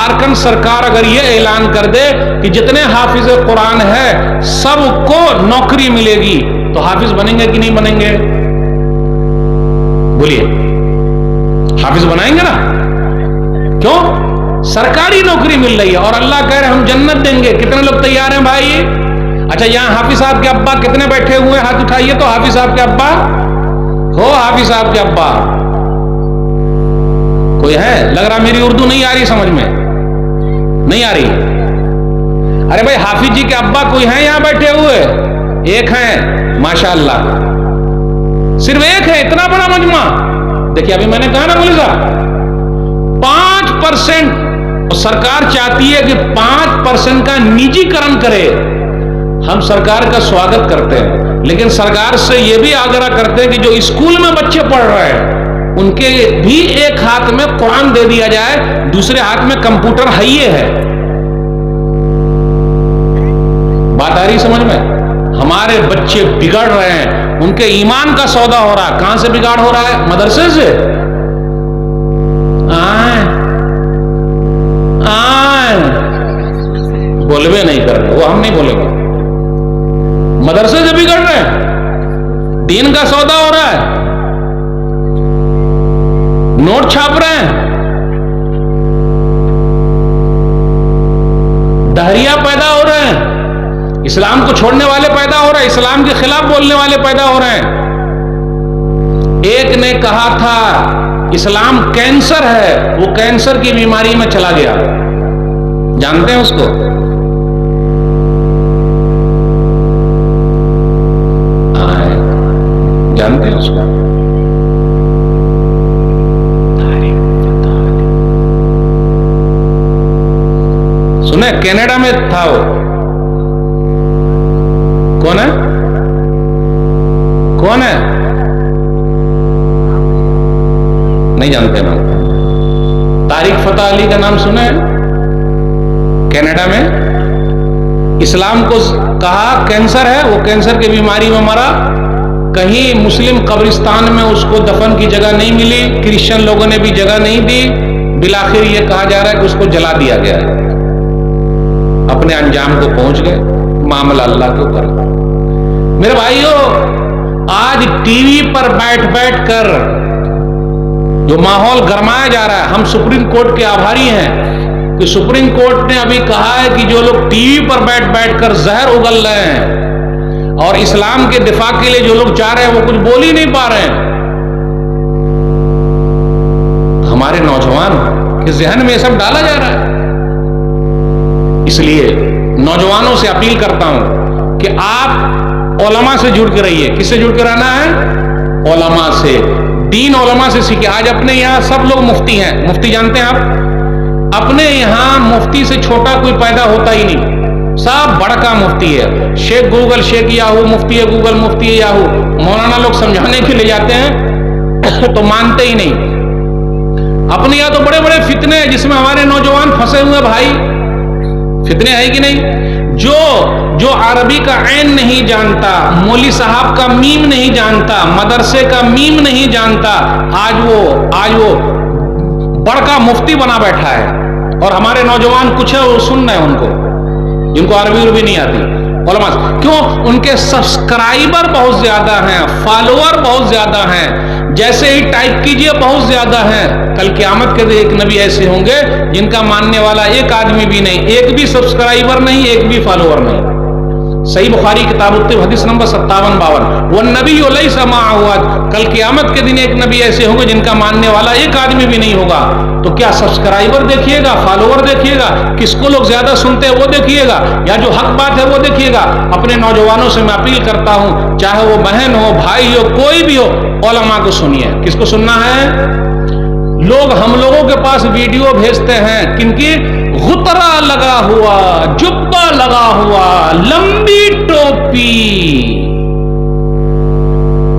جھارکھنڈ سرکار اگر یہ اعلان کر دے کہ جتنے حافظ قرآن ہے سب کو نوکری ملے گی تو حافظ بنیں گے کہ نہیں بنیں گے؟ بولیے، حافظ بنائیں گے نا؟ کیوں؟ سرکاری نوکری مل رہی ہے اور اللہ کہہ رہے ہم جنت دیں گے. کتنے لوگ تیار ہیں بھائی؟ اچھا یہاں حافظ صاحب کے ابا کتنے بیٹھے ہوئے؟ ہاتھ اٹھائیے تو حافظ صاحب کے ابا ہو. حافظ صاحب کے ابا کوئی ہے؟ لگ رہا میری اردو نہیں آ رہی، سمجھ میں نہیں آ رہی. ارے بھائی حافظ جی کے ابا کوئی ہیں یہاں بیٹھے ہوئے؟ ایک ہیں، ماشاءاللہ صرف ایک ہے. اتنا بڑا مجمع. دیکھیے ابھی میں نے کہا نا مولوی صاحب 5% سرکار چاہتی ہے کہ 5% کا نجی کرن کرے. ہم سرکار کا سواگت کرتے ہیں لیکن سرکار سے یہ بھی آگرہ کرتے ہیں کہ جو اسکول میں بچے پڑھ رہے ہیں ان کے بھی ایک ہاتھ میں قرآن دے دیا جائے، دوسرے ہاتھ میں کمپیوٹر ہے. بات آ رہی سمجھ میں؟ ہمارے بچے بگڑ رہے ہیں، ان کے ایمان کا سودا ہو رہا ہے. کہاں سے بگاڑ ہو رہا ہے؟ مدرسے سے. بولوے نہیں کر رہے، وہ ہم نہیں بولیں گے. مدرسے سے بگڑ رہے ہیں، دین کا سودا ہو رہا ہے، نوٹ چھاپ رہے ہیں، دہریہ پیدا ہو رہے ہیں، اسلام کو چھوڑنے والے پیدا ہو رہے ہیں، اسلام کے خلاف بولنے والے پیدا ہو رہے ہیں. ایک نے کہا تھا اسلام کینسر ہے، وہ کینسر کی بیماری میں چلا گیا. جانتے ہیں اس کو؟ جانتے ہیں اس کو؟ سنے کینیڈا میں تھا وہ. کون ہے؟ کون ہے؟ نہیں جانتے نا. طارق فتح علی کا نام سنے؟ کینیڈا میں اسلام کو کہا کینسر ہے، وہ کینسر کی بیماری میں مرا. کہیں مسلم قبرستان میں اس کو دفن کی جگہ نہیں ملی، کرسچن لوگوں نے بھی جگہ نہیں دی. بالآخر یہ کہا جا رہا ہے کہ اس کو جلا دیا گیا ہے. اپنے انجام کو پہنچ گئے، معاملہ اللہ کے اوپر. میرے بھائیو آج ٹی وی پر بیٹھ کر جو ماحول گرمایا جا رہا ہے، ہم سپریم کورٹ کے آبھاری ہیں کہ سپریم کورٹ نے ابھی کہا ہے کہ جو لوگ ٹی وی پر بیٹھ کر زہر اگل رہے ہیں اور اسلام کے دفاع کے لیے جو لوگ چاہ رہے ہیں وہ کچھ بول ہی نہیں پا رہے ہیں. ہمارے نوجوان کے ذہن میں یہ سب ڈالا جا رہا ہے. اس لیے نوجوانوں سے اپیل کرتا ہوں کہ آپ علماء سے جڑ کے رہیے. کس سے جڑ کے رہنا ہے؟ علماء سے. دین علماء سے سیکھے. آج اپنے یہاں سب لوگ مفتی ہیں. مفتی جانتے ہیں آپ؟ اپنے یہاں مفتی سے چھوٹا کوئی پیدا ہوتا ہی نہیں، سب بڑکا مفتی ہے. شیخ گوگل، شیخ یاہو، مفتی ہے گوگل، مفتی ہے یاہو. مولانا لوگ سمجھانے کے لیے جاتے ہیں تو مانتے ہی نہیں. اپنے یہاں تو بڑے بڑے فتنے ہیں جس میں ہمارے نوجوان پھنسے ہوئے. بھائی فتنے ہیں کہ نہیں؟ جو عربی کا عین نہیں جانتا، مولوی صاحب کا میم نہیں جانتا، مدرسے کا میم نہیں جانتا، آج وہ بڑکا مفتی بنا بیٹھا ہے. اور ہمارے نوجوان کچھ ہے وہ سن رہے ہیں ان کو، جن کو عربی نہیں آتی. علماء کیوں؟ ان کے سبسکرائبر بہت زیادہ ہیں، فالوور بہت زیادہ ہیں، جیسے ہی ٹائپ کیجئے بہت زیادہ ہیں. کل قیامت کے دن ایک نبی ایسے ہوں گے جن کا ماننے والا ایک آدمی بھی نہیں، ایک بھی سبسکرائبر نہیں، ایک بھی فالوور نہیں. صحیح بخاری کتاب الطب حدیث نمبر 57-52. والنبی لیس معہ احد. کل قیامت کے دن ایک نبی ایسے ہوں گے جن کا ماننے والا ایک آدمی بھی نہیں ہوگا. تو کیا سبسکرائبر دیکھیے گا، فالوور دیکھیے گا، کس کو لوگ زیادہ سنتے ہیں وہ دیکھیے گا، یا جو حق بات ہے وہ دیکھیے گا. اپنے نوجوانوں سے میں اپیل کرتا ہوں، چاہے وہ بہن ہو، بھائی ہو، کوئی بھی ہو، علماء کو سنیے. کس کو سننا ہے؟ ہم لوگوں کے پاس ویڈیو بھیجتے ہیں کن کی؟ غترہ لگا ہوا، جبہ لگا ہوا، لمبی ٹوپی.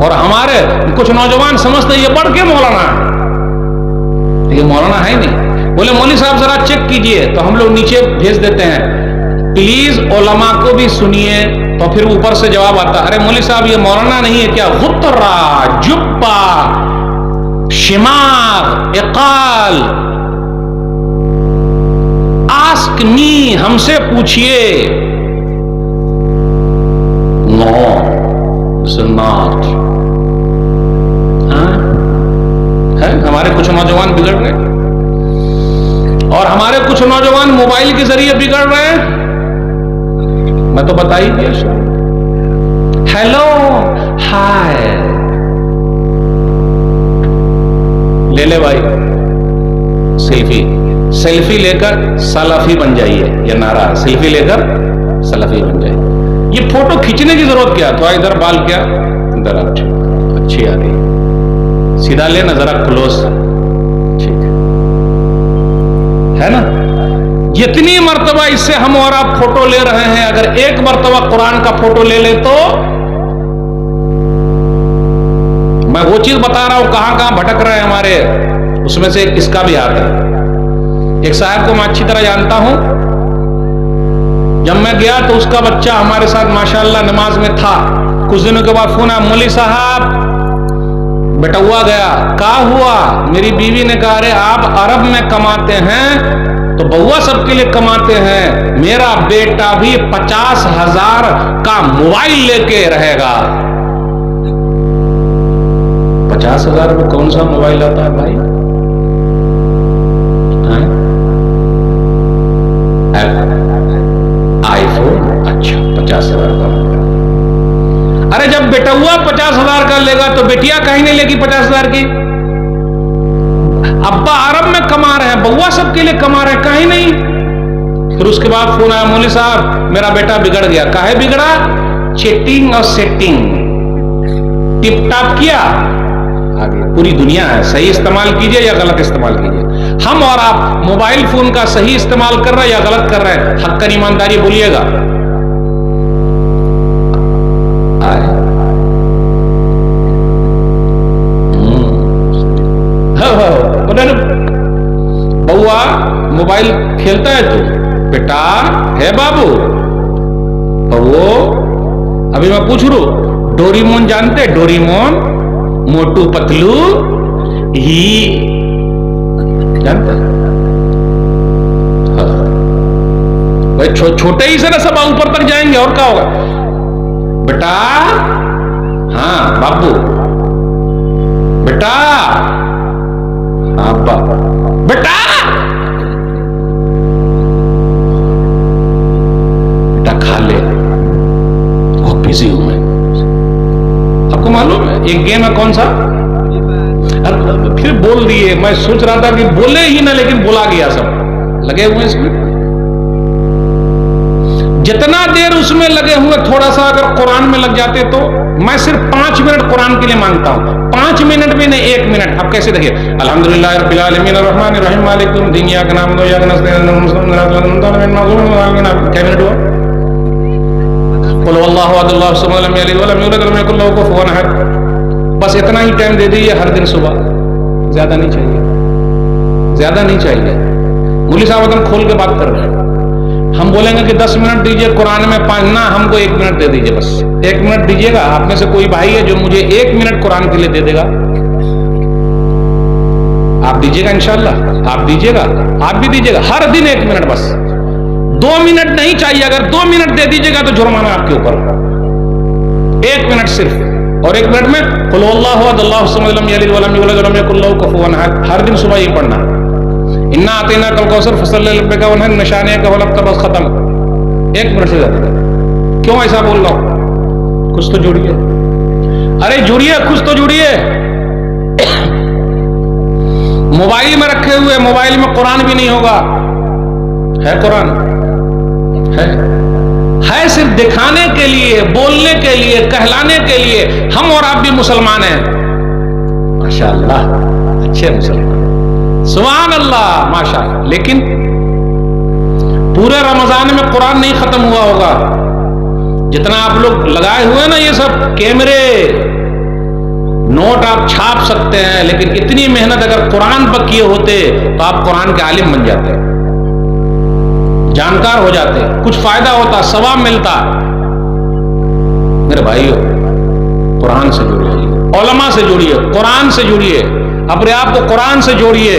اور ہمارے کچھ نوجوان سمجھتے ہیں یہ بڑھ کے مولانا ہے. یہ مولانا ہے نہیں. بولے مولوی صاحب ذرا چیک کیجئے، تو ہم لوگ نیچے بھیج دیتے ہیں. پلیز علماء کو بھی سنیے. تو پھر اوپر سے جواب آتا، ارے مولوی صاحب یہ مولانا نہیں ہے کیا؟ غترہ، جبہ، شماغ، اقال. آسک می، ہم سے پوچھئے. نو ناٹ. ہے ہمارے کچھ نوجوان بگڑ رہے اور ہمارے کچھ نوجوان موبائل کے ذریعے بگڑ رہے ہیں. میں تو بتا ہی دیا. ہیلو ہائے لے لے بھائی سیلفی لے کر سلفی بن جائیے. یہ نعرہ سیلفی لے کر سلفی بن جائیے. یہ فوٹو کھینچنے کی ضرورت کیا؟ تھوڑا ادھر بال کیا ادھر اچھی آ رہی. سیدھا لے نا ذرا کلوز. ٹھیک ہے نا. جتنی مرتبہ اس سے ہم اور آپ فوٹو لے رہے ہیں، اگر ایک مرتبہ قرآن کا فوٹو لے لے تو میں وہ چیز بتا رہا ہوں کہاں کہاں بھٹک رہے ہیں ہمارے. اس میں سے اس کا بھی آتا ہے. ایک صاحب کو میں اچھی طرح جانتا ہوں. جب میں گیا تو اس کا بچہ ہمارے ساتھ ماشاءاللہ نماز میں تھا. کچھ دنوں کے بعد فون آیا، مولوی صاحب بیٹا ہوا گیا. کہا ہوا؟ میری بیوی نے کہا، ارے آپ عرب میں کماتے ہیں تو بہوا سب کے لیے کماتے ہیں، میرا بیٹا بھی 50,000 کا موبائل لے کے رہے گا. 50,000 میں کون سا موبائل آتا ہے بھائی؟ آئی فون. اچھا 50,000 کا. ارے جب بیٹا ہوا 50,000 کا لے گا تو بیٹیا کہیں نہیں لے گی 50,000 کی. ابا عرب میں کما رہے ہیں، بہوا سب کے لیے کما رہے ہیں، کہیں نہیں. پھر اس کے بعد فون آیا، مولوی صاحب میرا بیٹا بگڑ گیا. کاہے بگڑا؟ چیٹنگ اور سیٹنگ ٹپ ٹاپ کیا. آگے پوری دنیا ہے. صحیح استعمال کیجئے یا غلط استعمال کیجئے. ہم اور آپ موبائل فون کا صحیح استعمال کر رہے ہیں یا غلط کر رہے ہیں؟ حق کا ایمانداری بولیے گا. بہوا موبائل کھیلتا ہے تو بیٹا ہے بابو. بہو ابھی میں پوچھ رہا ہوں، ڈوریمون جانتے؟ ڈوریمون موٹو پتلو ہی جانتا ہے. بھائی چھوٹے ہی سے نا سب اوپر تک جائیں گے اور کیا ہوگا. بیٹا ہاں بابو، بیٹا ہاں بابا، بیٹا بیٹا کھا لے. بہت بزی ہوں میں. آپ کو معلوم ہے ایک گیم ہے کون سا؟ پھر بول دیے. میں سوچ رہا تھا کہ بولے ہی نہ، لیکن بولا گیا. سب لگے ہوئے اس میں. جتنا دیر اس میں لگے ہوئے، تھوڑا سا اگر قرآن میں لگ جاتے تو میں صرف 5 منٹ قرآن کے لیے مانگتا ہوں. 5 منٹ بھی نہیں، 1 منٹ. اب کیسے دیکھیے، الحمدللہ رب العالمین الرحمن الرحیم مالک یوم الدین ایاک نعبد و ایاک نستعین اهدنا الصراط المستقیم. کیا منٹ ہوا؟ قل هو اللہ احد اللہ الصمد لم یلد ولم یولد ولم یکن له کفوا احد. بس اتنا ہی ٹائم دے دیجیے ہر دن صبح. زیادہ نہیں چاہیے، زیادہ نہیں چاہیے. مولوی صاحب ہم کھول کے بات کر رہے ہیں. ہم بولیں گے کہ 10 منٹ دیجیے قرآن میں 5 نہ، ہم کو 1 منٹ دے دیجیے. بس 1 منٹ دیجیے گا. آپ میں سے کوئی بھائی ہے جو مجھے 1 منٹ قرآن کے لیے دے دے گا؟ آپ دیجیے گا انشاءاللہ. آپ دیجیے گا، آپ بھی دیجیے گا. ہر دن 1 منٹ. بس 2 منٹ نہیں چاہیے. اگر 2 منٹ دے دیجیے گا تو جرمانہ آپ کے اوپر. 1 منٹ صرف. اور 1 منٹ میں قل اللہ احد اللہ الصمد لم یلد ولم یولد ولم یکن له کفوا احد. ہر دن صبح یہ پڑھنا. انا اعطیناک الکوثر فصلی لربک وانحر ان شانئک هو الابتر. بس ختم. 1 منٹ سے زیادہ. کیوں ایسا بول رہا ہوں؟ کچھ تو جوڑیے. ارے جوڑیے، کچھ تو جوڑیے. موبائل میں رکھے ہوئے، موبائل میں قرآن بھی نہیں ہوگا. ہے قرآن؟ ہے صرف دکھانے کے لیے، بولنے کے لیے، کہلانے کے لیے. ہم اور آپ بھی مسلمان ہیں ماشاءاللہ، اچھے مسلمان، سبحان اللہ ماشاءاللہ. لیکن پورے رمضان میں قرآن نہیں ختم ہوا ہوگا. جتنا آپ لوگ لگائے ہوئے نا یہ سب کیمرے، نوٹ آپ چھاپ سکتے ہیں، لیکن اتنی محنت اگر قرآن پر کیے ہوتے تو آپ قرآن کے عالم بن جاتے، جانکار ہو جاتے، کچھ فائدہ ہوتا، ثواب ملتا. میرے بھائیو، قرآن سے جڑیے، علماء سے جڑیے، قرآن سے جڑیے، اپنے آپ کو قرآن سے جوڑیے.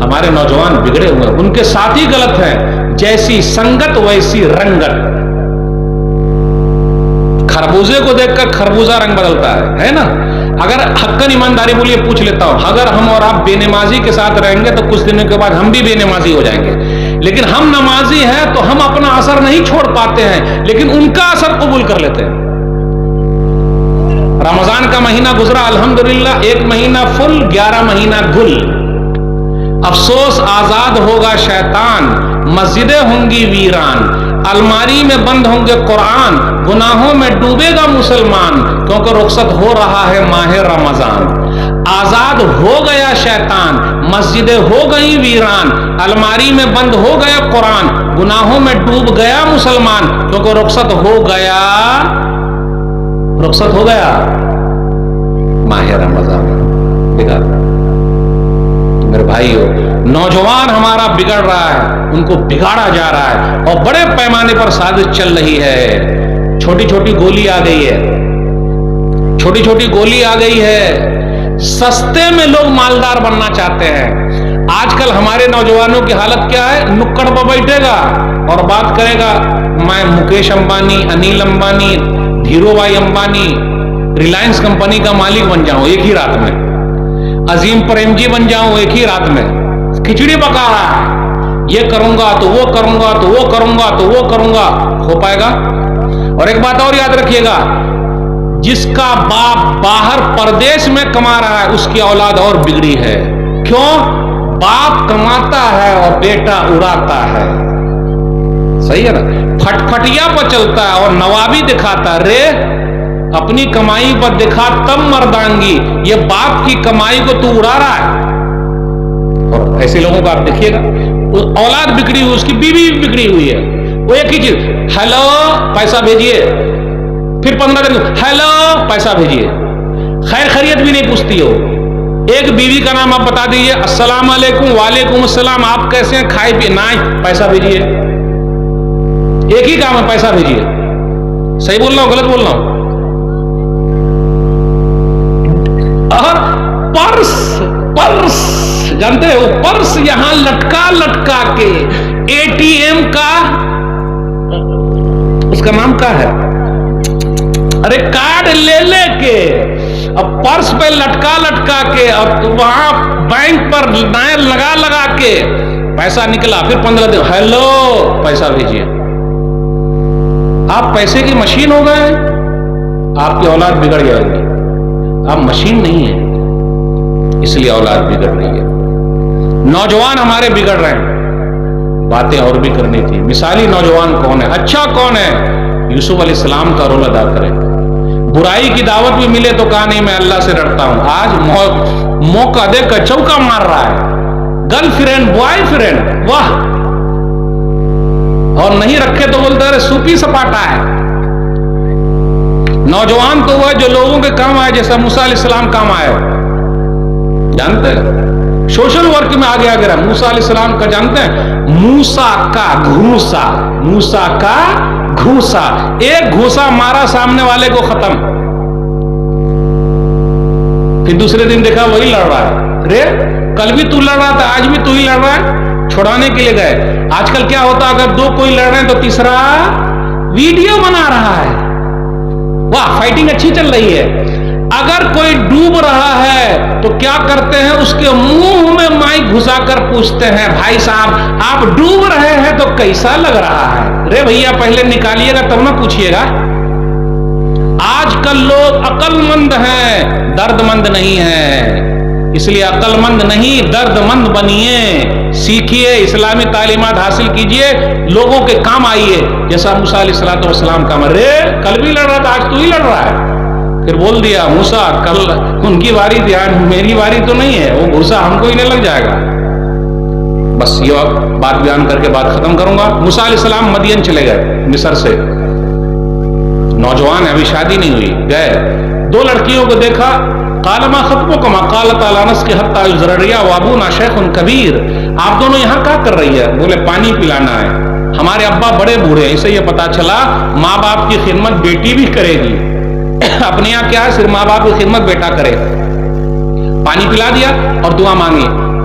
ہمارے نوجوان بگڑے ہوئے ہیں، ان کے ساتھی غلط ہیں، جیسی سنگت ویسی رنگت. خربوزے کو دیکھ کر خربوزہ رنگ بدلتا ہے نا. اگر حقاً ایمانداری بولیے پوچھ لیتا ہوں، اگر ہم اور آپ بے نمازی کے ساتھ رہیں گے تو کچھ دنوں کے بعد ہم بھی بے نمازی ہو جائیں گے. لیکن ہم نمازی ہیں تو ہم اپنا اثر نہیں چھوڑ پاتے ہیں، لیکن ان کا اثر قبول کر لیتے ہیں. رمضان کا مہینہ گزرا الحمدللہ، 1 مہینہ فل، 11 مہینہ گل. افسوس آزاد ہوگا شیطان، مسجدیں ہوں گی ویران، الماری میں بند ہوں گے قرآن، گناہوں میں ڈوبے گا مسلمان، کیونکہ رخصت ہو رہا ہے ماہ رمضان. آزاد ہو گیا شیطان، مسجدیں ہو گئی ویران، الماری میں بند ہو گیا قرآن، گناہوں میں ڈوب گیا مسلمان، کیونکہ رخصت ہو گیا ماہ رمضان. دیکھا میرے بھائیو، نوجوان ہمارا بگڑ رہا ہے، ان کو بگاڑا جا رہا ہے، اور بڑے پیمانے پر سازش چل رہی ہے. چھوٹی چھوٹی گولی آ گئی ہے، چھوٹی چھوٹی گولی آ گئی ہے. سستے میں لوگ مالدار بننا چاہتے ہیں. آج کل ہمارے نوجوانوں کی حالت کیا ہے؟ نکڑ پر بیٹھے گا اور بات کرے گا، میں مکیش امبانی، انیل امبانی، دھیرو بھائی امبانی، ریلائنس کمپنی کا مالک بن جاؤں ایک ہی رات میں، عظیم پریم جی بن جاؤں ایک ہی رات میں. کھچڑی پکا رہا ہے، یہ کروں گا تو وہ کروں گا تو وہ کروں گا تو وہ کروں گا. ہو پائے گا؟ اور ایک بات اور یاد رکھیے گا، جس کا باپ باہر پردیش میں کما رہا ہے اس کی اولاد اور بگڑی ہے. کیوں؟ باپ کماتا ہے اور بیٹا اڑاتا ہے. صحیح ہے نا؟ پھٹپھٹیا پر چلتا ہے اور نوابی دکھاتا ہے. رے اپنی کمائی پر دکھا تب مردانگی، یہ باپ کی کمائی کو تو اڑا رہا ہے. اور ایسے لوگوں کو آپ دیکھیے گا، اولاد بگڑی ہوئی، اس کی بیوی بھی بگڑی ہوئی ہے. وہ ایک ہی چیز، ہیلو پیسہ بھیجیے، پھر 15 دن ہیلو پیسہ بھیجیے، خیر خیریت بھی نہیں پوچھتی ہو. ایک بیوی کا نام آپ بتا دیجیے، السلام علیکم، وعلیکم السلام، آپ کیسے ہیں، کھائے پیے، نہ پیسہ بھیجیے. ایک ہی کام ہے، پیسہ بھیجیے. صحیح بول رہا ہوں غلط بول رہا ہوں؟ اور پرس جانتے ہو، پرس یہاں لٹکا کے ATM کا، اس کا نام کیا ہے، ارے کارڈ لے کے، اب پرس پہ لٹکا کے، اور وہاں بینک پر لائن لگا کے پیسہ نکلا، پھر 15 دن ہیلو پیسہ بھیجیے. آپ پیسے کی مشین ہو گئے، آپ کی اولاد بگڑ جائے گی. آپ مشین نہیں ہیں، اس لیے اولاد بگڑ رہی ہے. نوجوان ہمارے بگڑ رہے ہیں. باتیں اور بھی کرنی تھی. مثالی نوجوان کون ہے، اچھا کون ہے؟ یوسف علیہ السلام کا رول ادا کرے. برائی کی دعوت بھی ملے تو کہا نہیں میں اللہ سے ڈرتا ہوں. آج موقع دے کر چوکا مار رہا ہے. گرل فرینڈ، بوائے فرینڈ، واہ، اور نہیں رکھے تو بولتے ہیں سوپی سپاٹا ہے. نوجوان تو وہ ہے جو لوگوں کے کام آئے، جیسا موسیٰ علیہ السلام کام آئے. جانتے ہیں سوشل ورک میں آگے رہا. موسیٰ علیہ السلام کا جانتے ہیں، موسیٰ کا گھوسا، ایک گھوسا مارا سامنے والے کو ختم. پھر دوسرے دن دیکھا وہی لڑ رہا ہے. رے کل بھی تو لڑ رہا تھا، آج بھی تو ہی لڑ رہا ہے. چھڑانے کے لیے گئے. آج کل کیا ہوتا، اگر دو کوئی لڑ رہے ہیں تو تیسرا ویڈیو بنا رہا ہے. واہ، فائٹنگ اچھی چل رہی ہے. اگر کوئی ڈوب رہا ہے تو کیا کرتے ہیں، اس کے منہ میں مائک گھسا کر پوچھتے ہیں، بھائی صاحب آپ ڈوب رہے ہیں تو کیسا لگ رہا ہے؟ رے بھیا پہلے نکالیے گا تب نہ پوچھیے گا. آج کل لوگ عقل مند ہیں، درد مند نہیں ہیں. اس لیے عقل مند نہیں، درد مند بنیے. سیکھیے، اسلامی تعلیمات حاصل کیجئے، لوگوں کے کام آئیے، جیسا موسیٰ علیہ السلام کا. رے کل بھی لڑ رہا تھا، آج تو ہی لڑ رہا ہے. پھر بول دیا موسیٰ کل ان کی واری تھی، آج میری واری تو نہیں ہے، وہ گھوسا ہم کو ہی نہیں لگ جائے گا. بس یہ بات بیان کر کے بات ختم کروں گا. موسیٰ علیہ السلام مدین چلے گئے مصر سے. نوجوان ہے، ابھی شادی نہیں ہوئی. گئے، دو لڑکیوں کو دیکھا. قال ما خطبكما قالتا لا نسقي حتى يصدر الرعاء وابونا شيخ كبير. آپ دونوں یہاں کیا کر رہی ہے؟ بولے پانی پلانا ہے، ہمارے ابا بڑے بوڑھے ہیں. اسے یہ پتا چلا ماں باپ کی خدمت بیٹی بھی کرے گی. اپنے یہاں کیا ہے، صرف ماں باپ کی خدمت بیٹا کرے. پانی پلا دیا اور دعا مانگی.